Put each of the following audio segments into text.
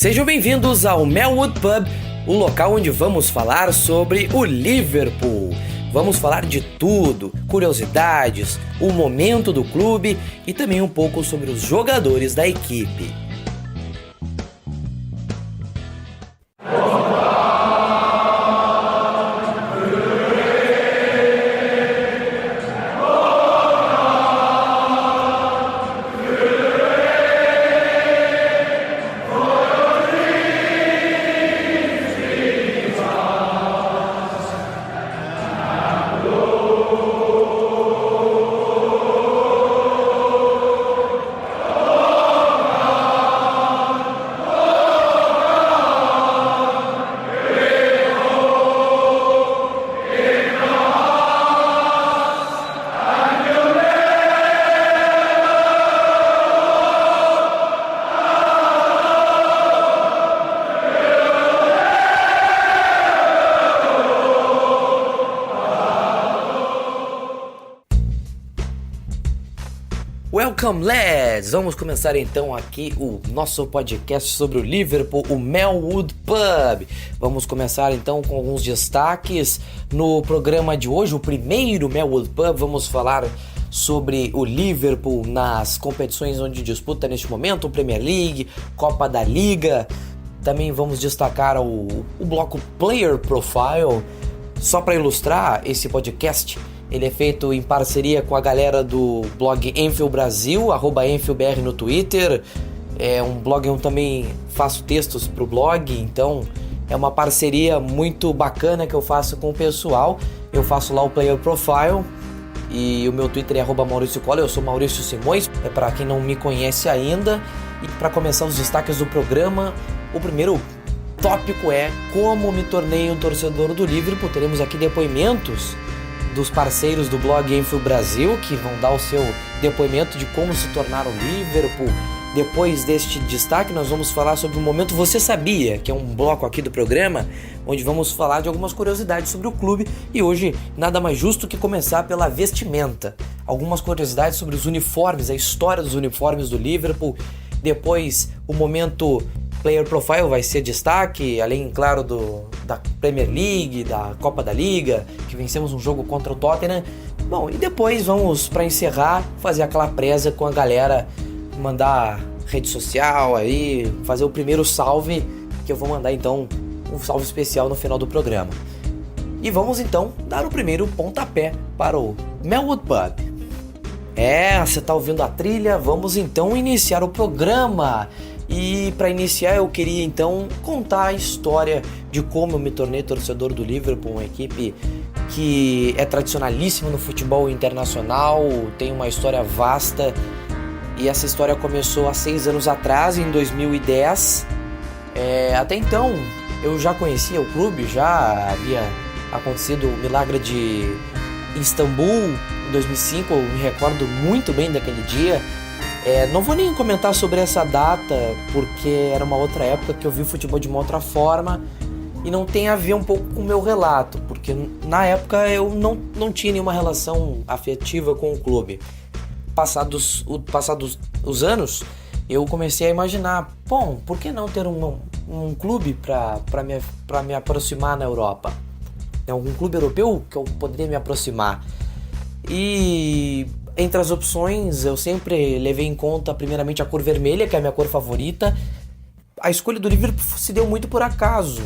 Sejam bem-vindos ao Melwood Pub, o local onde vamos falar sobre o Liverpool. Vamos falar de tudo, curiosidades, o momento do clube e também um pouco sobre os jogadores da equipe. Welcome, lads! Vamos começar então aqui o nosso podcast sobre o Liverpool, o Melwood Pub. Vamos começar então com alguns destaques no programa de hoje, o primeiro Melwood Pub. Vamos falar sobre o Liverpool nas competições onde disputa neste momento, Premier League, Copa da Liga. Também vamos destacar o bloco Player Profile. Só para ilustrar esse podcast, ele é feito em parceria com a galera do blog Enfield Brasil, @EnfieldBR no Twitter. É um blog onde eu também faço textos pro blog, então é uma parceria muito bacana que eu faço com o pessoal. Eu faço lá o Player Profile e o meu Twitter é @Maurício Cola, eu sou Maurício Simões, é para quem não me conhece ainda. E para começar os destaques do programa, o primeiro tópico é como me tornei um torcedor do Liverpool. Teremos aqui depoimentos dos parceiros do blog Enfield Brasil, que vão dar o seu depoimento de como se tornar o Liverpool. Depois deste destaque, nós vamos falar sobre o momento Você Sabia, que é um bloco aqui do programa, onde vamos falar de algumas curiosidades sobre o clube. E hoje, nada mais justo que começar pela vestimenta. Algumas curiosidades sobre os uniformes, a história dos uniformes do Liverpool. Depois, o momento Player Profile vai ser destaque, além, claro, da Premier League, da Copa da Liga, que vencemos um jogo contra o Tottenham. Bom, e depois vamos, para encerrar, fazer aquela presa com a galera, mandar rede social aí, fazer o primeiro salve, que eu vou mandar então um salve especial no final do programa. E vamos então dar o primeiro pontapé para o Melwood Pub. Você tá ouvindo a trilha? Vamos então iniciar o programa. E para iniciar eu queria então contar a história de como eu me tornei torcedor do Liverpool, uma equipe que é tradicionalíssima no futebol internacional, tem uma história vasta, e essa história começou há 6 anos atrás, em 2010. Até então eu já conhecia o clube, já havia acontecido o milagre de Istambul em 2005, eu me recordo muito bem daquele dia. Não vou nem comentar sobre essa data, porque era uma outra época que eu vi o futebol de uma outra forma e não tem a ver um pouco com o meu relato, porque na época eu não tinha nenhuma relação afetiva com o clube. Passados os anos, eu comecei a imaginar, bom, por que não ter um clube para me aproximar na Europa? Algum clube europeu que eu poderia me aproximar? E entre as opções, eu sempre levei em conta, primeiramente, a cor vermelha, que é a minha cor favorita. A escolha do Liverpool se deu muito por acaso.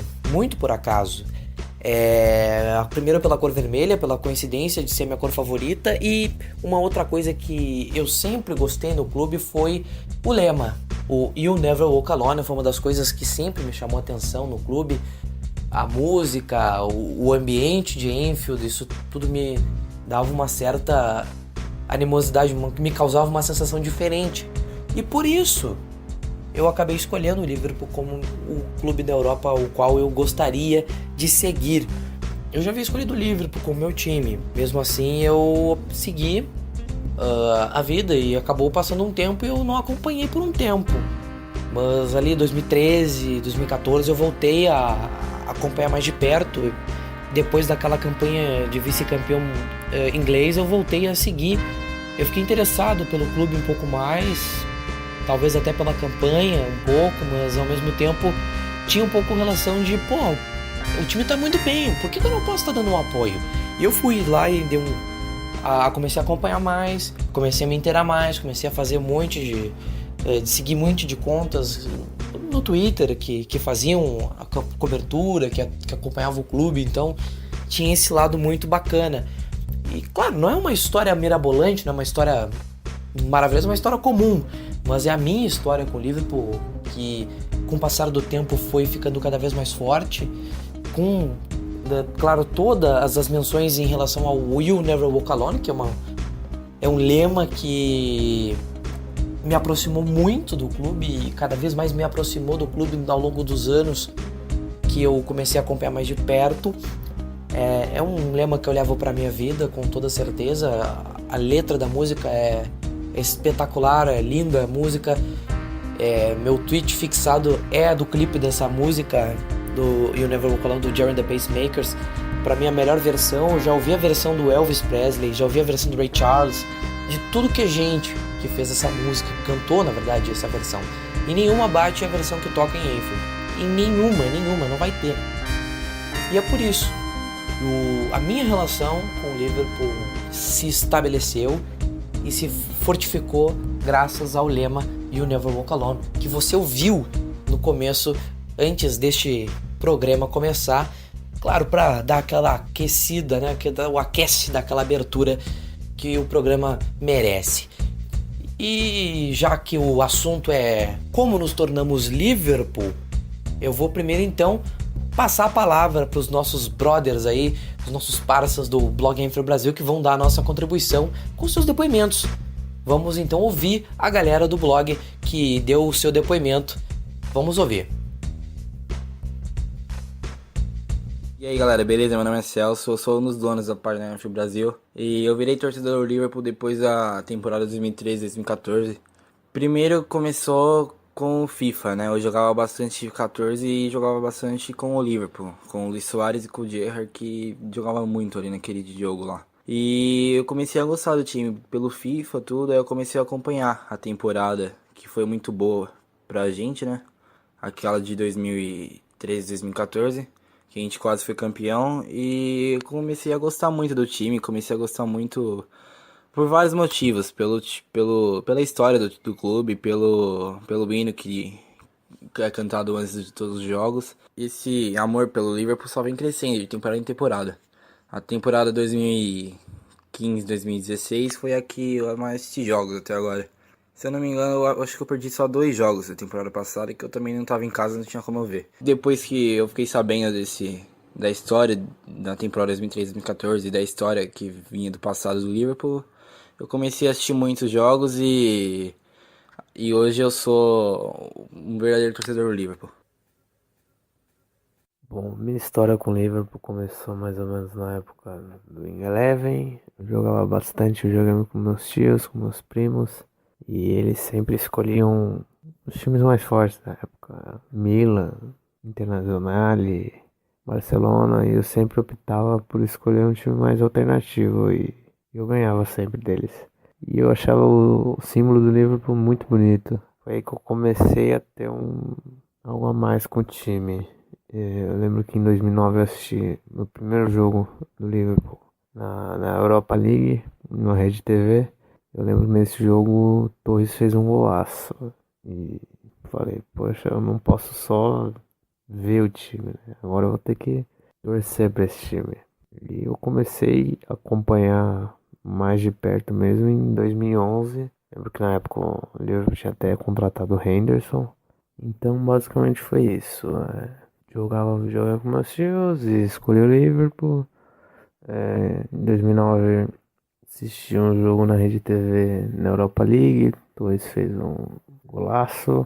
Primeiro pela cor vermelha, pela coincidência de ser minha cor favorita. E uma outra coisa que eu sempre gostei no clube foi o lema. O You Never Walk Alone foi uma das coisas que sempre me chamou a atenção no clube. A música, o ambiente de Enfield, isso tudo me dava uma certa animosidade, me causava uma sensação diferente. E por isso eu acabei escolhendo o Liverpool como o clube da Europa ao qual eu gostaria de seguir. Eu já havia escolhido o Liverpool como meu time, mesmo assim eu segui a vida e acabou passando um tempo e eu não acompanhei por um tempo. Mas ali em 2013, 2014 eu voltei a acompanhar mais de perto. Depois daquela campanha de vice-campeão inglês, eu voltei a seguir. Eu fiquei interessado pelo clube um pouco mais. talvez até pela campanha um pouco, mas ao mesmo tempo tinha um pouco relação de, pô, o time tá muito bem, por que eu não posso estar dando um apoio? E eu fui lá e comecei a acompanhar mais, comecei a me inteirar mais, comecei a fazer um monte de seguir um monte de contas no Twitter que faziam a cobertura, que acompanhavam o clube, então tinha esse lado muito bacana. E claro, não é uma história mirabolante, não é uma história maravilhosa, é uma história comum, mas é a minha história com o Liverpool que com o passar do tempo foi ficando cada vez mais forte, com, claro, todas as menções em relação ao You Never Walk Alone, que é um lema que me aproximou muito do clube e cada vez mais me aproximou do clube ao longo dos anos que eu comecei a acompanhar mais de perto. É um lema que eu levo para minha vida com toda certeza. A letra da música é espetacular, é linda a música. Meu tweet fixado é do clipe dessa música do You Never Walk Alone, do Jerry and the Pacemakers. Pra mim a melhor versão. Eu já ouvi a versão do Elvis Presley, já ouvi a versão do Ray Charles, de tudo que é gente que fez essa música, cantou na verdade essa versão, e nenhuma bate a versão que toca em Anfield. Em nenhuma, não vai ter. E é por isso a minha relação com o Liverpool se estabeleceu e se fortificou graças ao lema You Never Walk Alone, que você ouviu no começo, antes deste programa começar, claro, para dar aquela aquecida, né, o aquece daquela abertura que o programa merece. E já que o assunto é como nos tornamos Liverpool, eu vou primeiro então passar a palavra para os nossos brothers aí, os nossos parceiros do blog Anfield Brasil, que vão dar a nossa contribuição com seus depoimentos. Vamos então ouvir a galera do blog que deu o seu depoimento. Vamos ouvir. E aí galera, beleza? Meu nome é Celso, eu sou um dos donos da página Anfield Brasil e eu virei torcedor do Liverpool depois da temporada 2013-2014. Primeiro começou com o FIFA, né? Eu jogava bastante FIFA 14 e jogava bastante com o Liverpool, com o Luis Soares e com o Gerrard, que jogava muito ali naquele jogo lá. E eu comecei a gostar do time pelo FIFA, tudo, aí eu comecei a acompanhar a temporada, que foi muito boa pra gente, né? Aquela de 2013-2014. Que a gente quase foi campeão, e comecei a gostar muito do time, comecei a gostar muito por vários motivos, pela história do clube, pelo hino que é cantado antes de todos os jogos. Esse amor pelo Liverpool só vem crescendo de temporada em temporada. A temporada 2015-2016 foi a que eu mais assisti jogos até agora. Se eu não me engano, eu acho que eu perdi só 2 jogos da temporada passada, que eu também não estava em casa, não tinha como eu ver. Depois que eu fiquei sabendo da história da temporada 2013-2014 e da história que vinha do passado do Liverpool, eu comecei a assistir muitos jogos e hoje eu sou um verdadeiro torcedor do Liverpool. Bom, minha história com o Liverpool começou mais ou menos na época do Wing Eleven. Eu jogava bastante, eu jogava com meus tios, com meus primos. E eles sempre escolhiam os times mais fortes da época. Milan, Internazionale, Barcelona. E eu sempre optava por escolher um time mais alternativo. E eu ganhava sempre deles. E eu achava o símbolo do Liverpool muito bonito. Foi aí que eu comecei a ter algo a mais com o time. Eu lembro que em 2009 eu assisti no primeiro jogo do Liverpool na Europa League, na Rede TV. Eu lembro que nesse jogo o Torres fez um golaço e falei, poxa, eu não posso só ver o time, né? Agora eu vou ter que torcer pra esse time. E eu comecei a acompanhar mais de perto mesmo em 2011. Lembro que na época o Liverpool tinha até contratado o Henderson. Então basicamente foi isso. Jogava com meus tios e escolhi o Liverpool. Em 2009 assisti um jogo na Rede TV na Europa League, Torres fez um golaço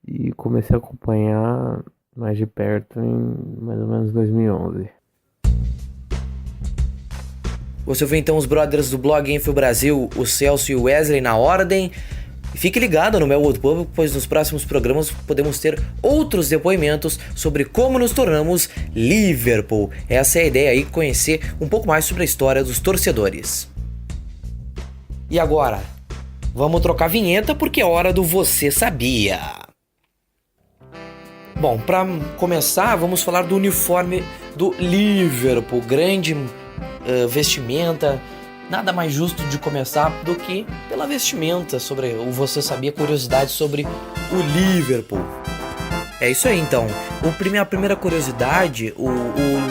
e comecei a acompanhar mais de perto em mais ou menos 2011. Você ouviu então os brothers do blog Anfield Brasil, o Celso e o Wesley na ordem. Fique ligado no Melwood Pub, pois nos próximos programas podemos ter outros depoimentos sobre como nos tornamos Liverpool. Essa é a ideia aí, conhecer um pouco mais sobre a história dos torcedores. E agora, vamos trocar a vinheta porque é hora do Você Sabia. Bom, para começar, vamos falar do uniforme do Liverpool, grande vestimenta. Nada mais justo de começar do que pela vestimenta, sobre o Você Sabia, curiosidade sobre o Liverpool. É isso aí, então. A primeira curiosidade, o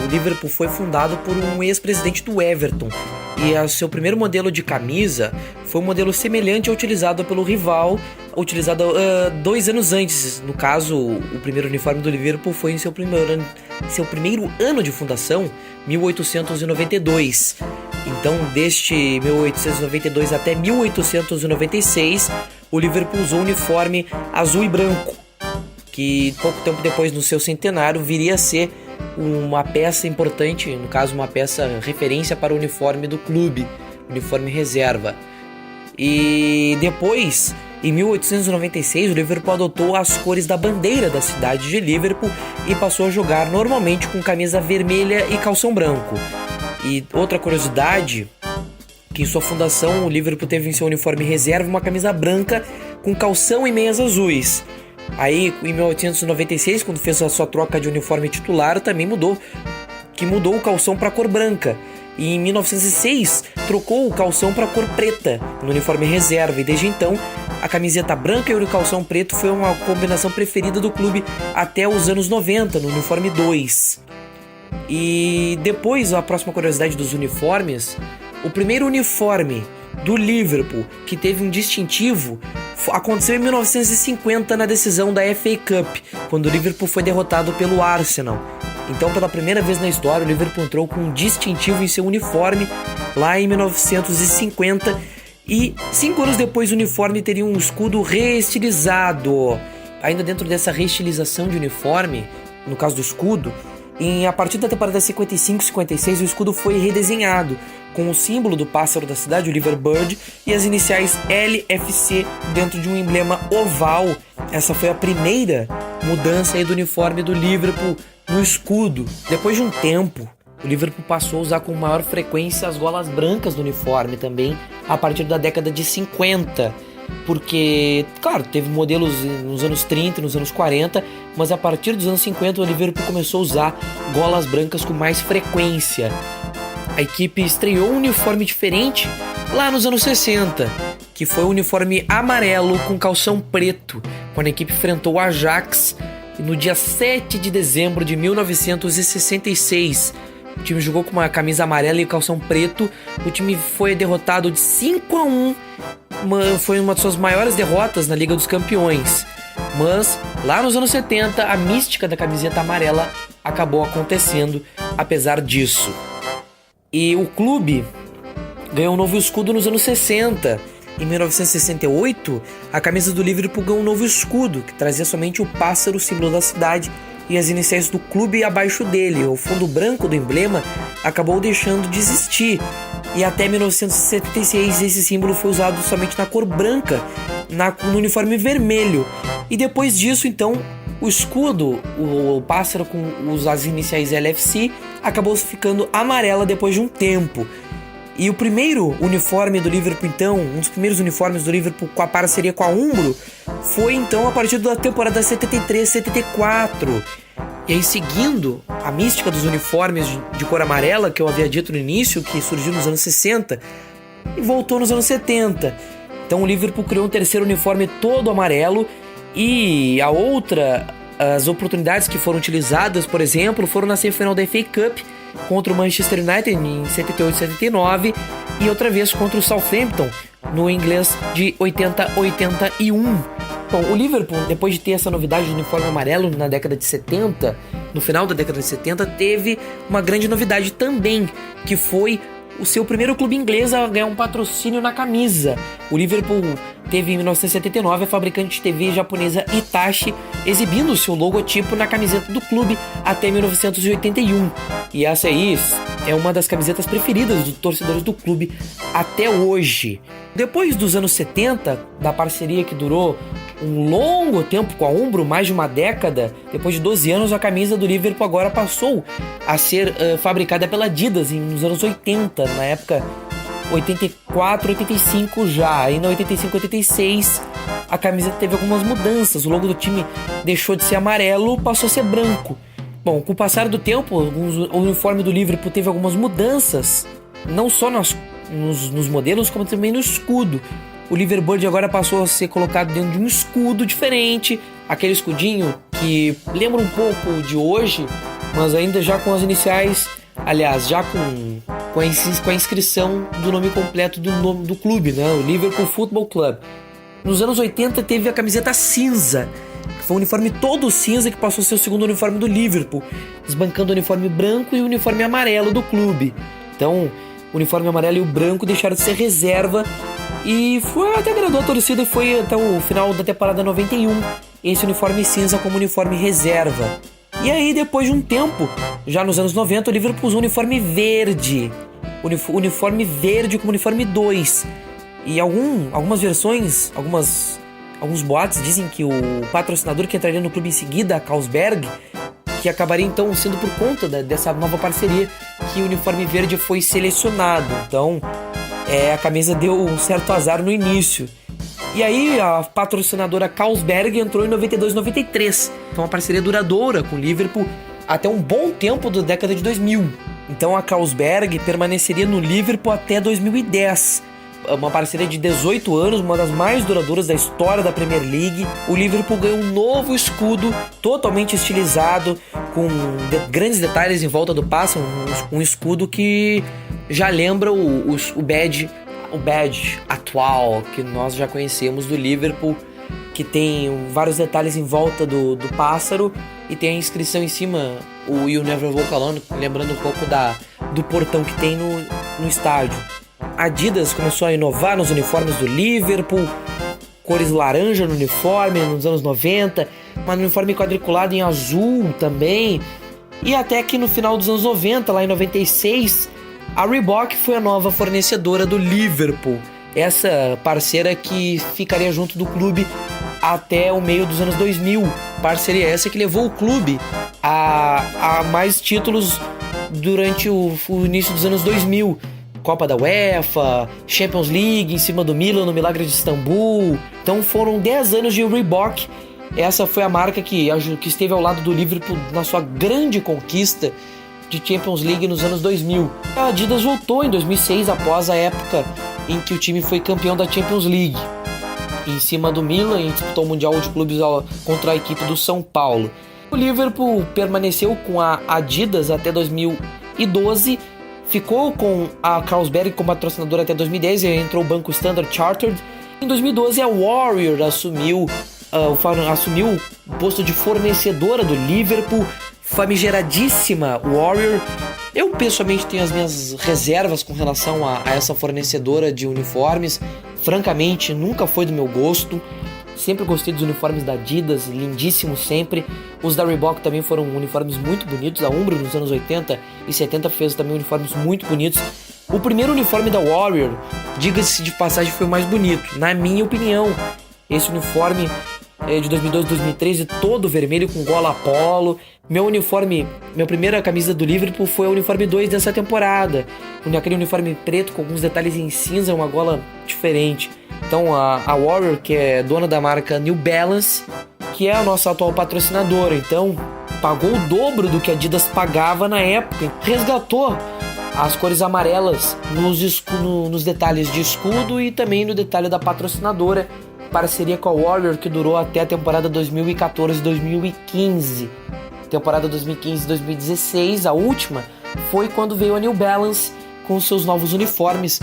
Liverpool foi fundado por um ex-presidente do Everton. E o seu primeiro modelo de camisa foi um modelo semelhante ao utilizado pelo rival, utilizado 2 anos antes. No caso, o primeiro uniforme do Liverpool foi em seu primeiro ano de fundação, 1892. Então, desde 1892 até 1896, o Liverpool usou o uniforme azul e branco, que pouco tempo depois, no seu centenário, viria a ser uma peça importante, no caso uma peça referência para o uniforme do clube, uniforme reserva. E depois, em 1896, o Liverpool adotou as cores da bandeira da cidade de Liverpool e passou a jogar normalmente com camisa vermelha e calção branco. E outra curiosidade, que em sua fundação o Liverpool teve em seu uniforme reserva uma camisa branca com calção e meias azuis. Aí, em 1896, quando fez a sua troca de uniforme titular, também mudou o calção para cor branca. E em 1906, trocou o calção para cor preta no uniforme reserva. E desde então, a camiseta branca e o calção preto foi uma combinação preferida do clube até os anos 90, no uniforme 2. E depois, a próxima curiosidade dos uniformes, o primeiro uniforme do Liverpool que teve um distintivo aconteceu em 1950 na decisão da FA Cup, quando o Liverpool foi derrotado pelo Arsenal. Então, pela primeira vez na história, o Liverpool entrou com um distintivo em seu uniforme lá em 1950, e 5 anos depois o uniforme teria um escudo reestilizado. Ainda dentro dessa reestilização de uniforme, no caso do escudo, a partir da temporada 55-56 o escudo foi redesenhado, com o símbolo do pássaro da cidade, o Liverbird, e as iniciais LFC dentro de um emblema oval. Essa foi a primeira mudança aí do uniforme do Liverpool no escudo. Depois de um tempo, o Liverpool passou a usar com maior frequência as golas brancas do uniforme também, a partir da década de 50. Porque, claro, teve modelos nos anos 30, nos anos 40, mas a partir dos anos 50 o Liverpool começou a usar golas brancas com mais frequência. A equipe estreou um uniforme diferente lá nos anos 60, que foi o uniforme amarelo com calção preto, quando a equipe enfrentou o Ajax no dia 7 de dezembro de 1966. O time jogou com uma camisa amarela e calção preto. O time foi derrotado de 5-1. Foi uma de suas maiores derrotas na Liga dos Campeões. Mas lá nos anos 70, a mística da camiseta amarela acabou acontecendo apesar disso. E o clube ganhou um novo escudo nos anos 60. Em 1968, a camisa do Liverpool ganhou um novo escudo, que trazia somente o pássaro, símbolo da cidade, e as iniciais do clube abaixo dele. O fundo branco do emblema acabou deixando de existir. E até 1976 esse símbolo foi usado somente na cor branca, no uniforme vermelho. E depois disso, então, o escudo, o pássaro com as iniciais LFC, acabou ficando amarela depois de um tempo. E o primeiro uniforme do Liverpool, então, um dos primeiros uniformes do Liverpool com a parceria com a Umbro, foi então a partir da temporada 73-74. E aí, seguindo a mística dos uniformes de cor amarela, que eu havia dito no início, que surgiu nos anos 60 e voltou nos anos 70. Então o Liverpool criou um terceiro uniforme todo amarelo. E as oportunidades que foram utilizadas, por exemplo, foram na semifinal da FA Cup contra o Manchester United em 78-79 e outra vez contra o Southampton no inglês de 80-81. Bom, o Liverpool, depois de ter essa novidade do uniforme amarelo na década de 70, no final da década de 70, teve uma grande novidade também, que foi o seu primeiro clube inglês a ganhar um patrocínio na camisa. O Liverpool teve em 1979 a fabricante de TV japonesa Hitachi exibindo o seu logotipo na camiseta do clube até 1981. E essa aí é uma das camisetas preferidas dos torcedores do clube até hoje. Depois dos anos 70, da parceria que durou um longo tempo com a Umbro, mais de uma década, depois de 12 anos, a camisa do Liverpool agora passou a ser fabricada pela Adidas nos anos 80, na época 84, 85 já. Aí na 85, 86 a camiseta teve algumas mudanças. O logo do time deixou de ser amarelo, passou a ser branco. Bom, com o passar do tempo, o uniforme do Liverpool teve algumas mudanças, não só nos modelos, como também no escudo. O Liverbird agora passou a ser colocado dentro de um escudo diferente, aquele escudinho que lembra um pouco de hoje, mas ainda já com as iniciais, aliás, já com a inscrição do nome completo do clube, né? O Liverpool Football Club. Nos anos 80 teve a camiseta cinza, que foi um uniforme todo cinza que passou a ser o segundo uniforme do Liverpool, desbancando o uniforme branco e o uniforme amarelo do clube. Então, o uniforme amarelo e o branco deixaram de ser reserva e até agradou a torcida e foi até o final da temporada 91 esse uniforme cinza como uniforme reserva. E aí, depois de um tempo, já nos anos 90, o Liverpool usou o uniforme verde. Uniforme verde como uniforme 2. E algumas versões, alguns boatos dizem que o patrocinador que entraria no clube em seguida, a Carlsberg, que acabaria então sendo por conta dessa nova parceria que o uniforme verde foi selecionado. Então, a camisa deu um certo azar no início. E aí a patrocinadora Carlsberg entrou em 92 e 93. Então uma parceria duradoura com o Liverpool até um bom tempo da década de 2000. Então a Carlsberg permaneceria no Liverpool até 2010. Uma parceria de 18 anos, uma das mais duradouras da história da Premier League. O Liverpool ganhou um novo escudo, totalmente estilizado, com grandes detalhes em volta do pássaro, um escudo que já lembra o badge atual que nós já conhecemos do Liverpool, que tem vários detalhes em volta do pássaro e tem a inscrição em cima, o You Never Walk Alone, lembrando um pouco do portão que tem no estádio. A Adidas começou a inovar nos uniformes do Liverpool, cores laranja no uniforme nos anos 90, mas no uniforme quadriculado em azul também. E até que no final dos anos 90, lá em 96, a Reebok foi a nova fornecedora do Liverpool. Essa parceira que ficaria junto do clube até o meio dos anos 2000. Parceria essa que levou o clube a mais títulos durante o início dos anos 2000. Copa da UEFA, Champions League em cima do Milan no Milagre de Istambul. Então foram 10 anos de Reebok. Essa foi a marca que esteve ao lado do Liverpool na sua grande conquista de Champions League nos anos 2000. A Adidas voltou em 2006 após a época em que o time foi campeão da Champions League em cima do Milan e disputou o Mundial de Clubes contra a equipe do São Paulo. O Liverpool permaneceu com a Adidas até 2012, ficou com a Carlsberg como patrocinadora até 2010 e entrou o banco Standard Chartered. Em 2012 a Warrior assumiu o posto de fornecedora do Liverpool, famigeradíssima Warrior. Eu pessoalmente tenho as minhas reservas com relação a essa fornecedora de uniformes. Francamente, nunca foi do meu gosto. Sempre gostei dos uniformes da Adidas, lindíssimos sempre. Os da Reebok também foram uniformes muito bonitos. A Umbro nos anos 80 e 70 fez também uniformes muito bonitos. O primeiro uniforme da Warrior, diga-se de passagem, foi o mais bonito, na minha opinião. Esse uniforme de 2012 2013, todo vermelho com gola polo. Minha primeira camisa do Liverpool foi o uniforme 2 dessa temporada. Aquele uniforme preto com alguns detalhes em cinza, uma gola diferente. Então a Warrior, que é dona da marca New Balance, que é a nossa atual patrocinadora, então pagou o dobro do que a Adidas pagava na época. Resgatou as cores amarelas nos detalhes de escudo e também no detalhe da patrocinadora. Parceria com a Warrior que durou até a temporada 2014-2015. Temporada 2015-2016, a última, foi quando veio a New Balance com seus novos uniformes,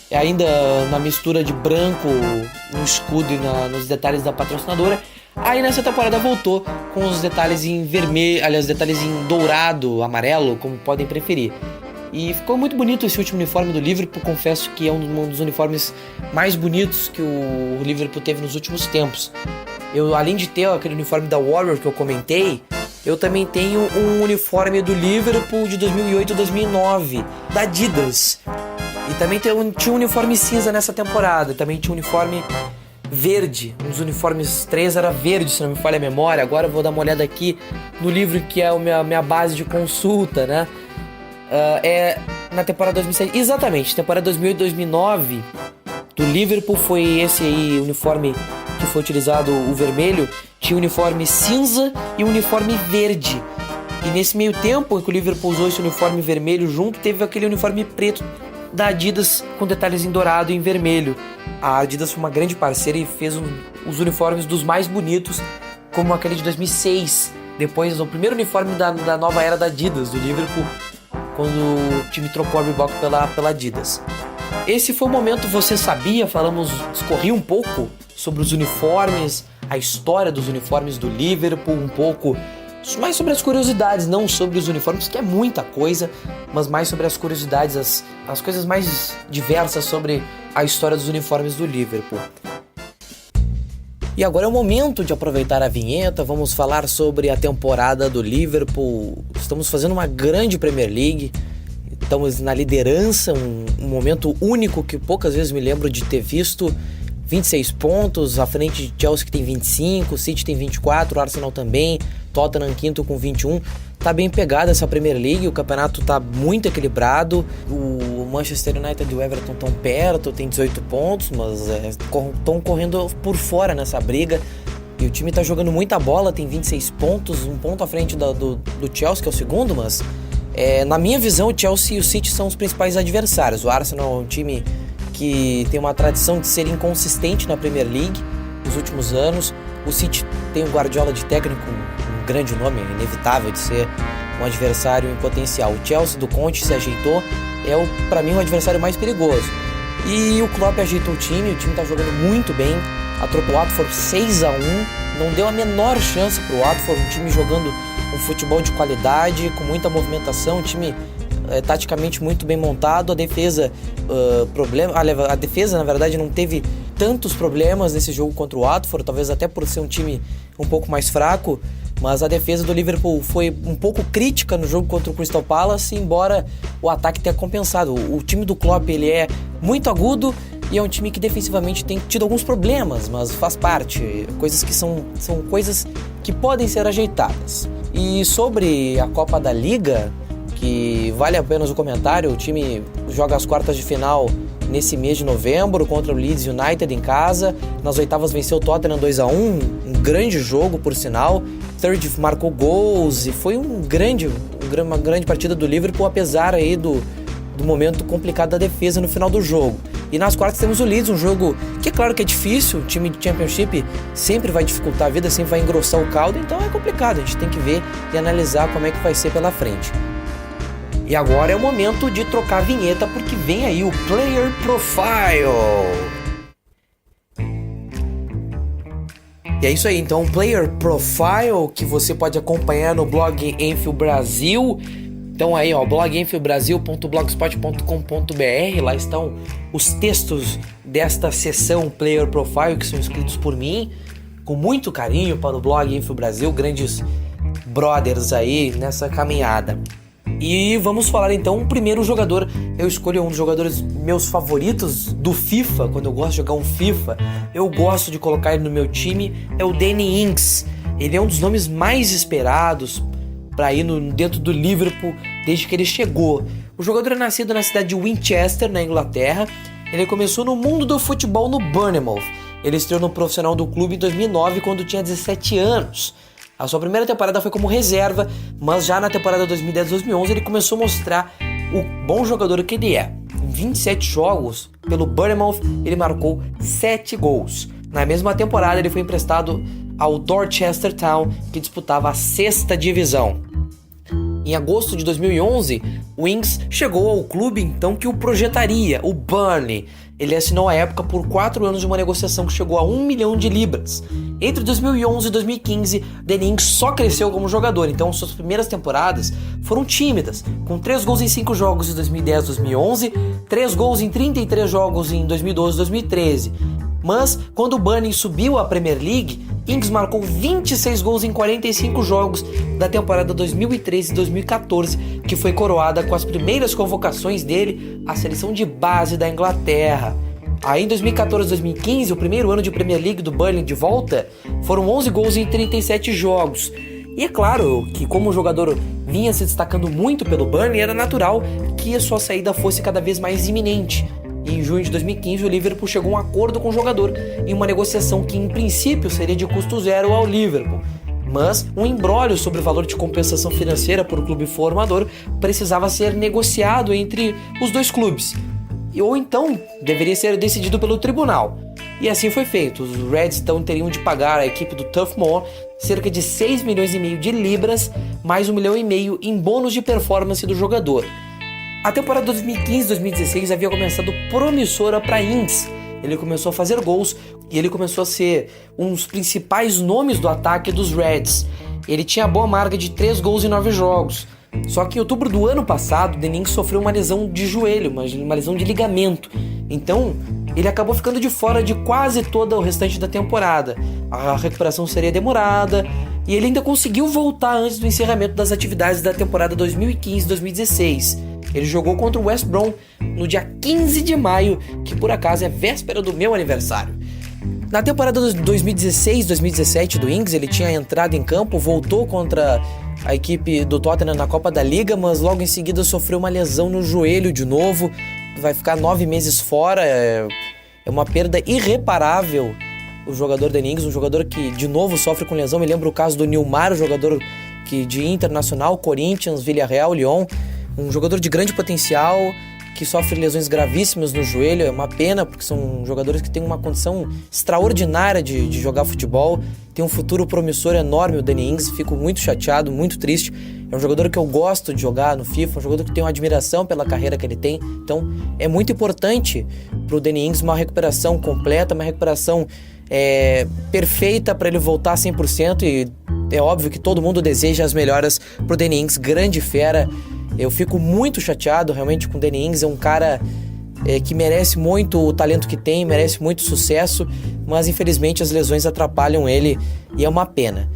ainda na mistura de branco no escudo e nos detalhes da patrocinadora. Aí nessa temporada voltou com os detalhes em vermelho, aliás, detalhes em dourado, amarelo, como podem preferir. E ficou muito bonito esse último uniforme do Liverpool, confesso que é um dos uniformes mais bonitos que o Liverpool teve nos últimos tempos. Eu, além de ter aquele uniforme da Warrior que eu comentei, eu também tenho um uniforme do Liverpool de 2008 e 2009, da Adidas. E também tinha um uniforme cinza nessa temporada, também tinha um uniforme verde, um dos uniformes 3 era verde, se não me falha a memória. Agora eu vou dar uma olhada aqui no livro que é a minha base de consulta, né? na temporada 2007. Exatamente, temporada 2008-2009 do Liverpool foi esse aí uniforme que foi utilizado, o vermelho. Tinha uniforme cinza e uniforme verde. E nesse meio tempo em que o Liverpool usou esse uniforme vermelho junto, teve aquele uniforme preto da Adidas com detalhes em dourado e em vermelho. A Adidas foi uma grande parceira e fez os uniformes dos mais bonitos, como aquele de 2006. Depois, o primeiro uniforme da nova era da Adidas, do Liverpool, quando o time trocou a Reebok pela Adidas. Esse foi o momento Você Sabia? Discorri um pouco sobre os uniformes, a história dos uniformes do Liverpool, um pouco mais sobre as curiosidades, não sobre os uniformes, que é muita coisa, mas mais sobre as curiosidades, as coisas mais diversas sobre a história dos uniformes do Liverpool. E agora é o momento de aproveitar a vinheta, vamos falar sobre a temporada do Liverpool. Estamos fazendo uma grande Premier League, estamos na liderança, um momento único que poucas vezes me lembro de ter visto. 26 pontos, à frente de Chelsea que tem 25, City tem 24, Arsenal também, Tottenham quinto com 21. Tá bem pegada essa Premier League, o campeonato tá muito equilibrado, o Manchester United e o Everton estão perto, tem 18 pontos, mas estão correndo por fora nessa briga. E o time tá jogando muita bola, tem 26 pontos, um ponto à frente do Chelsea, que é o segundo, mas na minha visão o Chelsea e o City são os principais adversários. O Arsenal é um time que tem uma tradição de ser inconsistente na Premier League nos últimos anos. O City tem o Guardiola de técnico, um grande nome, inevitável de ser um adversário em potencial. O Chelsea do Conte se ajeitou, para mim o adversário mais perigoso. E o Klopp ajeitou o time tá jogando muito bem, atropelou o Watford 6-1, não deu a menor chance pro Watford, um time jogando um futebol de qualidade, com muita movimentação, um time taticamente muito bem montado. A defesa, a defesa na verdade não teve tantos problemas nesse jogo contra o Watford, talvez até por ser um time um pouco mais fraco, mas a defesa do Liverpool foi um pouco crítica no jogo contra o Crystal Palace, embora o ataque tenha compensado. O time do Klopp, ele é muito agudo e é um time que defensivamente tem tido alguns problemas, mas faz parte, coisas que são coisas que podem ser ajeitadas. E sobre a Copa da Liga, que vale apenas o comentário, o time joga as quartas de final nesse mês de novembro contra o Leeds United em casa. Nas oitavas venceu o Tottenham 2-1, um grande jogo por sinal. Sturridge marcou gols e foi uma grande partida do Liverpool, apesar aí do momento complicado da defesa no final do jogo. E nas quartas temos o Leeds, um jogo que é claro que é difícil, o time de Championship sempre vai dificultar a vida, sempre vai engrossar o caldo, então é complicado, a gente tem que ver e analisar como é que vai ser pela frente. E agora é o momento de trocar a vinheta, porque vem aí o Player Profile. E é isso aí, então, Player Profile, que você pode acompanhar no blog Enfield Brasil. Então aí, ó, blogenfieldbrasil.blogspot.com.br, lá estão os textos desta sessão Player Profile, que são escritos por mim, com muito carinho para o blog Enfield Brasil, grandes brothers aí nessa caminhada. E vamos falar então o primeiro jogador. Eu escolhi um dos jogadores meus favoritos do FIFA. Quando eu gosto de jogar um FIFA, eu gosto de colocar ele no meu time. É o Danny Ings. Ele é um dos nomes mais esperados para ir dentro do Liverpool desde que ele chegou. O jogador é nascido na cidade de Winchester, na Inglaterra. Ele começou no mundo do futebol no Bournemouth. Ele estreou no profissional do clube em 2009, quando tinha 17 anos. A sua primeira temporada foi como reserva, mas já na temporada 2010-2011 ele começou a mostrar o bom jogador que ele é. Em 27 jogos pelo Bournemouth, ele marcou 7 gols. Na mesma temporada ele foi emprestado ao Dorchester Town, que disputava a 6ª divisão. Em agosto de 2011, o Ings chegou ao clube então que o projetaria, o Burnley. Ele assinou à época por 4 anos de uma negociação que chegou a 1 milhão de libras. Entre 2011 e 2015, Danny Ings só cresceu como jogador, então suas primeiras temporadas foram tímidas, com 3 gols em 5 jogos em 2010-2011, 3 gols em 33 jogos em 2012-2013. Mas, quando o Burnley subiu à Premier League, Ings marcou 26 gols em 45 jogos da temporada 2013-2014, que foi coroada com as primeiras convocações dele à seleção de base da Inglaterra. Aí em 2014-2015, o primeiro ano de Premier League do Burnley de volta, foram 11 gols em 37 jogos. E é claro que como o jogador vinha se destacando muito pelo Burnley, era natural que a sua saída fosse cada vez mais iminente. E em junho de 2015 o Liverpool chegou a um acordo com o jogador em uma negociação que em princípio seria de custo zero ao Liverpool. Mas um imbróglio sobre o valor de compensação financeira por o clube formador precisava ser negociado entre os dois clubes. Ou então deveria ser decidido pelo tribunal. E assim foi feito. Os Reds então teriam de pagar à equipe do Turf Moor cerca de 6 milhões e meio de libras, mais 1,5 milhão em bônus de performance do jogador. A temporada 2015-2016 havia começado promissora para Ings. Ele começou a fazer gols e ele começou a ser um dos principais nomes do ataque dos Reds. Ele tinha a boa marca de 3 gols em 9 jogos. Só que em outubro do ano passado, Danny Ings sofreu uma lesão de joelho, uma lesão de ligamento. Então, ele acabou ficando de fora de quase todo o restante da temporada. A recuperação seria demorada e ele ainda conseguiu voltar antes do encerramento das atividades da temporada 2015-2016. Ele jogou contra o West Brom no dia 15 de maio, que por acaso é véspera do meu aniversário. Na temporada 2016-2017 do Ings, ele tinha entrado em campo, voltou contra a equipe do Tottenham na Copa da Liga, mas logo em seguida sofreu uma lesão no joelho de novo, vai ficar 9 meses fora, é uma perda irreparável o jogador Danny Ings, um jogador que de novo sofre com lesão. Me lembra o caso do Nilmar, jogador de Internacional, Corinthians, Villarreal, Lyon, um jogador de grande potencial que sofre lesões gravíssimas no joelho. É uma pena, porque são jogadores que têm uma condição extraordinária de jogar futebol, tem um futuro promissor enorme o Danny Ings. Fico muito chateado, muito triste. É um jogador que eu gosto de jogar no FIFA, um jogador que tem uma admiração pela carreira que ele tem. Então é muito importante pro Danny Ings uma recuperação completa, uma recuperação perfeita para ele voltar 100%, e é óbvio que todo mundo deseja as melhoras pro Danny Ings, grande fera. Eu fico muito chateado realmente com o Danny Ings, é um cara que merece muito o talento que tem, merece muito sucesso, mas infelizmente as lesões atrapalham ele e é uma pena.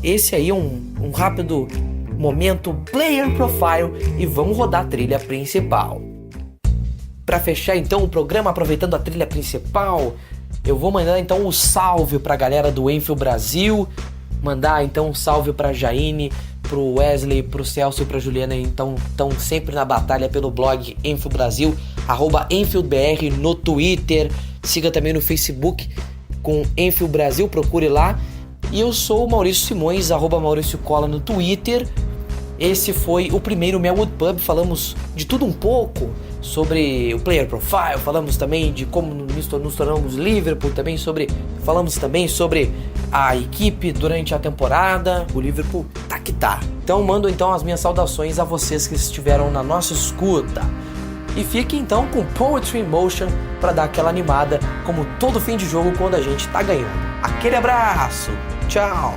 Esse aí é um rápido momento Player Profile e vamos rodar a trilha principal. Para fechar então o programa, aproveitando a trilha principal, eu vou mandar então o salve pra galera do Enfield Brasil, mandar então um salve pra Jaine, pro Wesley, pro Celso e pra Juliana, então estão sempre na batalha pelo blog Enfield Brasil, @EnfieldBR no Twitter, siga também no Facebook com Enfield Brasil, procure lá. E eu sou o Maurício Simões, @Maurício Cola no Twitter. Esse foi o primeiro Melwood Pub, falamos de tudo um pouco sobre o Player Profile, falamos também de como nos tornamos Liverpool, falamos também sobre a equipe durante a temporada. O Liverpool tá que tá. Então mando então as minhas saudações a vocês que estiveram na nossa escuta. E fique então com Poetry in Motion para dar aquela animada como todo fim de jogo quando a gente tá ganhando. Aquele abraço, tchau!